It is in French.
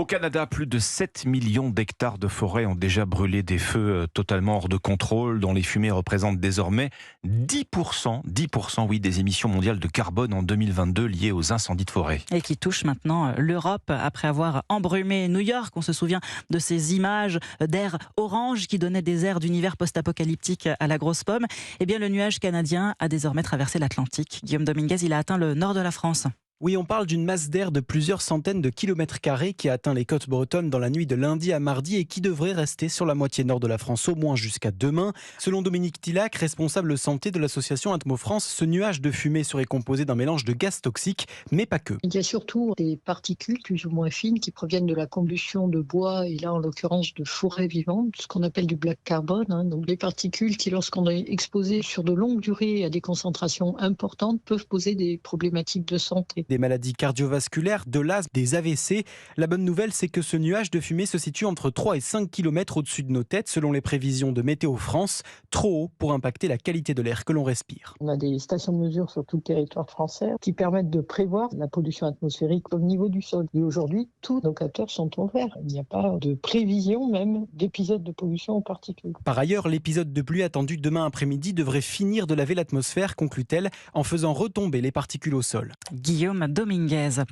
Canada, plus de 7 millions d'hectares de forêt ont déjà brûlé, des feux totalement hors de contrôle, dont les fumées représentent désormais 10%, oui, des émissions mondiales de carbone en 2022 liées aux incendies de forêt. Et qui touche maintenant l'Europe après avoir embrumé New York. On se souvient de ces images d'air orange qui donnaient des airs d'univers post-apocalyptique à la grosse pomme. Eh bien, le nuage canadien a désormais traversé l'Atlantique. Guillaume Dominguez, il a atteint le nord de la France. Oui, on parle d'une masse d'air de plusieurs centaines de kilomètres carrés qui a atteint les côtes bretonnes dans la nuit de lundi à mardi et qui devrait rester sur la moitié nord de la France au moins jusqu'à demain. Selon Dominique Tillac, responsable santé de l'association Atmo France, ce nuage de fumée serait composé d'un mélange de gaz toxiques, mais pas que. Il y a surtout des particules plus ou moins fines qui proviennent de la combustion de bois et là en l'occurrence de forêts vivantes, ce qu'on appelle du black carbone. Donc des particules qui, lorsqu'on est exposé sur de longues durées à des concentrations importantes, peuvent poser des problématiques de santé. Des maladies cardiovasculaires, de l'asthme, des AVC. La bonne nouvelle, c'est que ce nuage de fumée se situe entre 3 et 5 km au-dessus de nos têtes, selon les prévisions de Météo France, trop haut pour impacter la qualité de l'air que l'on respire. On a des stations de mesure sur tout le territoire français qui permettent de prévoir la pollution atmosphérique au niveau du sol. Et aujourd'hui, tous nos capteurs sont au vert. Il n'y a pas de prévision même d'épisodes de pollution aux particules. Par ailleurs, l'épisode de pluie attendu demain après-midi devrait finir de laver l'atmosphère, conclut-elle, en faisant retomber les particules au sol. Guillaume Dominguez.